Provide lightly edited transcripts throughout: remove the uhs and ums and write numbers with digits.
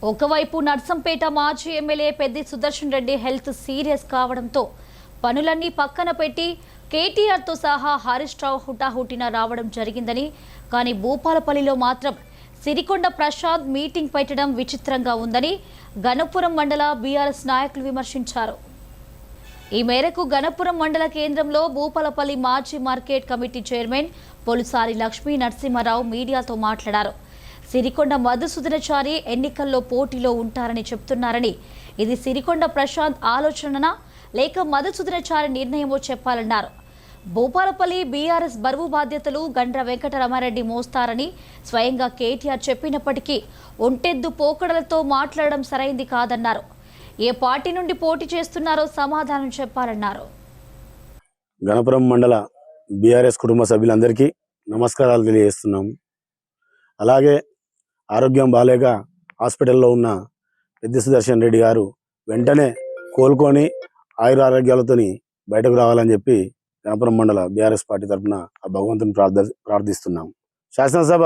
ఒకవైపు నర్సంపేట మాజీ MLA Peddi Sudarshan Reddy health serious కావడంతో పనులన్నీ పక్కన పెట్టి కేటీఆర్తో సహా హరీష్ రావు హుటాహుటిన రావడం జరిగిందని, కానీ భూపాలపల్లిలో మాత్రం సిరికొండ ప్రసాద్ మీటింగ్ పెట్టడం విచిత్రంగా ఉందని గణపురం మండల బీఆర్ఎస్ నాయకులు విమర్శించారు. ఈ మేరకు గణపురం మండల కేంద్రంలో భూపాలపల్లి మాజీ market committee chairman Polusari Lakshmi Narasimharao మీడియాతో మాట్లాడారు. సిరికొండ మధుసూదనాచారి ఎన్నికల్లో పోటీలో ఉంటారని చెప్తున్నారని, ఇది సిరికొండ ప్రశాంత్ ఆలోచననా లేక మధుసూదనాచారి నిర్ణయమో చెప్పాలన్నారు. భూపాలపల్లి బీఆర్ఎస్ బరువు బాధ్యతలు గండ్ర వెంకటరమారెడ్డి మోస్తారని స్వయంగా కేటీఆర్ చెప్పినప్పటికీ ఒంటెద్దు పోకడలతో మాట్లాడడం సరైంది కాదన్నారు. ఏ పార్టీ నుండి పోటీ చేస్తున్నారో సమాధానం చెప్పాలన్నారు. గణపురం మండల బీఆర్ఎస్ కుటుంబ సభ్యులందరికీ నమస్కారాలు తెలియజేస్తున్నాము. అలాగే ఆరోగ్యం బాలేక హాస్పిటల్లో ఉన్న పెద్ది సుదర్శన్ రెడ్డి గారు వెంటనే కోలుకొని ఆయురారోగ్యాలతో బయటకు రావాలని చెప్పి గణపురం మండల బీఆర్ఎస్ పార్టీ తరఫున ఆ భగవంతుని ప్రార్థిస్తున్నాం. శాసనసభ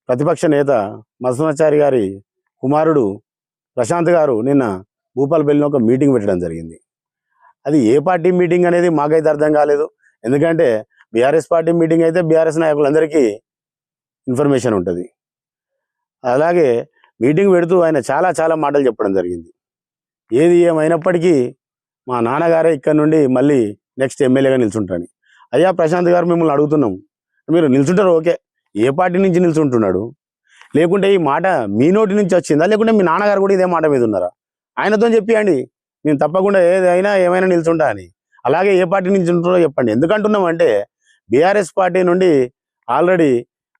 ప్రతిపక్ష నేత మధుసూదనాచారి గారి కుమారుడు ప్రశాంత్ గారు నిన్న భూపాలపల్లిలో ఒక మీటింగ్ పెట్టడం జరిగింది. అది ఏ పార్టీ మీటింగ్ అనేది మాకైతే అర్థం కాలేదు. ఎందుకంటే బీఆర్ఎస్ పార్టీ మీటింగ్ అయితే బీఆర్ఎస్ నాయకులందరికీ ఇన్ఫర్మేషన్ ఉంటుంది. అలాగే మీటింగ్ పెడుతూ ఆయన చాలా మాటలు చెప్పడం జరిగింది. ఏది ఏమైనప్పటికీ మా నాన్నగారే ఇక్కడ నుండి మళ్ళీ నెక్స్ట్ ఎమ్మెల్యేగా నిల్చుంటాను. అయ్యా ప్రశాంత్ గారు, మిమ్మల్ని అడుగుతున్నాం, మీరు నిల్చుంటారు ఓకే, ఏ పార్టీ నుంచి నిల్చుంటున్నాడు? లేకుంటే ఈ మాట మీ నోటి నుంచి వచ్చిందా, లేకుంటే మీ నాన్నగారు కూడా ఇదే మాట మీద ఉన్నారా? ఆయనతో చెప్పియండి, నేను తప్పకుండా ఏమైనా నిల్చుంటా అని. అలాగే ఏ పార్టీ నుంచి ఉంటుందో చెప్పండి. ఎందుకంటున్నాం అంటే బీఆర్ఎస్ పార్టీ నుండి ఆల్రెడీ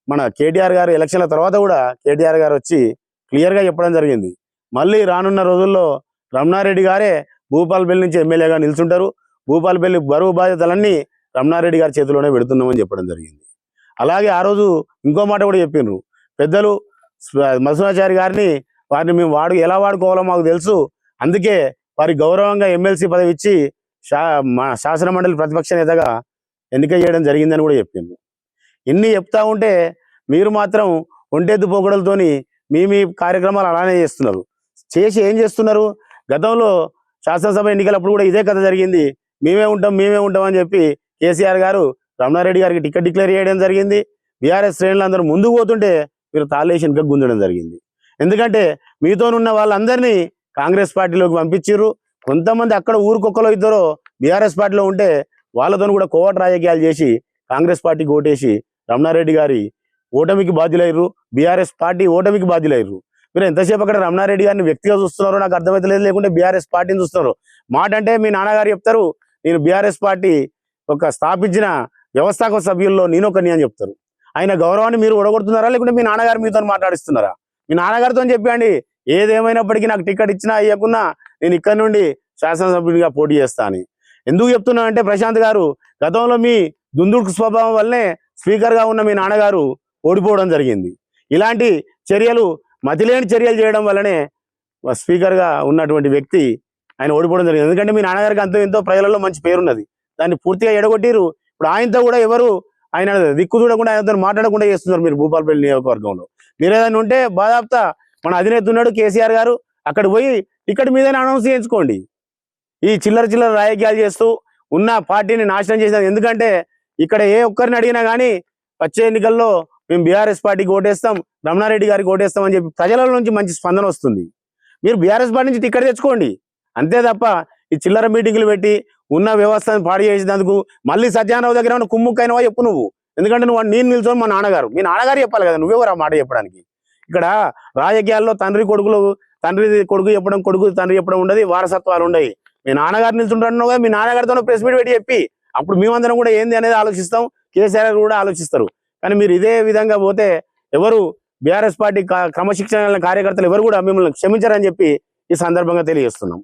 మన కేటీఆర్ గారు ఎలక్షన్ల తర్వాత కూడా కేటీఆర్ గారు వచ్చి క్లియర్గా చెప్పడం జరిగింది, మళ్ళీ రానున్న రోజుల్లో రమణారెడ్డి గారే భూపాలపల్లి నుంచి ఎమ్మెల్యేగా నిల్చుంటారు, భూపాలపల్లి బరువు బాధ్యతలన్నీ రమణారెడ్డి గారి చేతిలోనే పెడుతున్నామని చెప్పడం జరిగింది. అలాగే ఆ రోజు ఇంకో మాట కూడా చెప్పిండ్రు పెద్దలు మధుసూదనాచారి గారిని, వారిని మేము ఎలా వాడుకోవాలో మాకు తెలుసు, అందుకే వారి గౌరవంగా ఎమ్మెల్సీ పదవి ఇచ్చి శాసన మండలి ప్రతిపక్ష నేతగా ఎన్నిక చేయడం జరిగిందని కూడా చెప్పిండ్రు. ఇన్ని చెప్తా ఉంటే మీరు మాత్రం ఒంటెద్దు పోకడలతోని మీ కార్యక్రమాలు అలానే చేస్తున్నారు. చేసి ఏం చేస్తున్నారు? గతంలో శాసనసభ ఎన్నికలప్పుడు కూడా ఇదే కథ జరిగింది. మేమే ఉంటాం అని చెప్పి కేసీఆర్ గారు రమణారెడ్డి గారికి టికెట్ డిక్లేర్ చేయడం జరిగింది. బీఆర్ఎస్ శ్రేణులు అందరూ ముందుకు పోతుంటే మీరు తాళేసి వెనుక గుంజడం జరిగింది. ఎందుకంటే మీతోనున్న వాళ్ళందరినీ కాంగ్రెస్ పార్టీలోకి పంపించారు. కొంతమంది అక్కడ ఊరికొక్కలో ఇద్దరు బీఆర్ఎస్ పార్టీలో ఉంటే వాళ్ళతో కూడా కోవట రాజకీయాలు చేసి కాంగ్రెస్ పార్టీకి ఓటేసి రమణారెడ్డి గారి ఓటమికి బాధ్యులయ్యారు, బీఆర్ఎస్ పార్టీ ఓటమికి బాధ్యులయ్యారు. మీరు ఎంతసేపు అక్కడ రమణారెడ్డి గారిని వ్యక్తిగా చూస్తున్నారో నాకు అర్థమైతలేదు, లేకుంటే బీఆర్ఎస్ పార్టీని చూస్తున్నారు. మాట అంటే మీ నాన్నగారు చెప్తారు, నేను బీఆర్ఎస్ పార్టీ ఒక స్థాపించిన వ్యవస్థాపక సభ్యుల్లో నేను ఒకని అని చెప్తారు. ఆయన గౌరవాన్ని మీరు ఓడగొడుతున్నారా, లేకుంటే మీ నాన్నగారు మీతో మాట్లాడిస్తున్నారా? మీ నాన్నగారితో చెప్పండి, ఏదేమైనప్పటికీ నాకు టికెట్ ఇచ్చినా ఇవ్వకున్నా నేను ఇక్కడ నుండి శాసనసభ్యుడిగా పోటీ చేస్తా అని. ఎందుకు చెప్తున్నా అంటే ప్రశాంత్ గారు గతంలో మీ దుందుడుకు స్వభావం వల్లనే స్పీకర్గా ఉన్న మీ నాన్నగారు ఓడిపోవడం జరిగింది. ఇలాంటి చర్యలు, మతిలేని చర్యలు చేయడం వల్లనే స్పీకర్గా ఉన్నటువంటి వ్యక్తి ఆయన ఓడిపోవడం జరిగింది. ఎందుకంటే మీ నాన్నగారికి అంతో ఎంతో ప్రజలలో మంచి పేరున్నది, దాన్ని పూర్తిగా ఎడగొట్టిరు. ఇప్పుడు ఆయనతో కూడా ఎవరు ఆయన దిక్కు చూడకుండా ఆయనతో మాట్లాడకుండా చేస్తున్నారు మీరు భూపాలపల్లి నియోజకవర్గంలో. మీరు ఏదైనా ఉంటే బాధాప్త మన అధినేత ఉన్నాడు కేసీఆర్ గారు, అక్కడ పోయి టికెట్ మీదనే అనౌన్స్ చేయించుకోండి. ఈ చిల్లర రాజకీయాలు చేస్తూ ఉన్న పార్టీని నాశనం చేసేది. ఎందుకంటే ఇక్కడ ఏ ఒక్కరిని అడిగినా కానీ వచ్చే ఎన్నికల్లో మేము బీఆర్ఎస్ పార్టీకి ఓటేస్తాం, రమణారెడ్డి గారికి ఓటేస్తాం అని చెప్పి ప్రజల నుంచి మంచి స్పందన వస్తుంది. మీరు బీఆర్ఎస్ పార్టీ నుంచి టికెట్ తెచ్చుకోండి, అంతే తప్ప ఈ చిల్లర మీటింగులు పెట్టి ఉన్న వ్యవస్థను పాడు చేసేందుకు మళ్ళీ సత్యానరావు దగ్గర ఏమైనా కుమ్ముక్కైనవా చెప్పు నువ్వు. ఎందుకంటే నేను నిల్చొని మా నాన్నగారు, మీ నాన్నగారు చెప్పాలి కదా, నువ్వెవరు ఆ మాట చెప్పడానికి? ఇక్కడ రాజకీయాల్లో తండ్రి కొడుకు చెప్పడం, కొడుకు తండ్రి చెప్పడం ఉండదు, వారసత్వాలు ఉండవు. మీ నాన్నగారు నిల్చుంటున్నావు కదా, మీ నాన్నగారితో ప్రెస్ మీట్ పెట్టి చెప్పి అప్పుడు మేమందరం కూడా ఏంది అనేది ఆలోచిస్తాం, కేసీఆర్ కూడా ఆలోచిస్తారు. కానీ మీరు ఇదే విధంగా పోతే ఎవరు బీఆర్ఎస్ పార్టీ క్రమశిక్షణ కార్యకర్తలు ఎవరు కూడా మిమ్మల్ని క్షమించారని చెప్పి ఈ సందర్భంగా తెలియజేస్తున్నాం.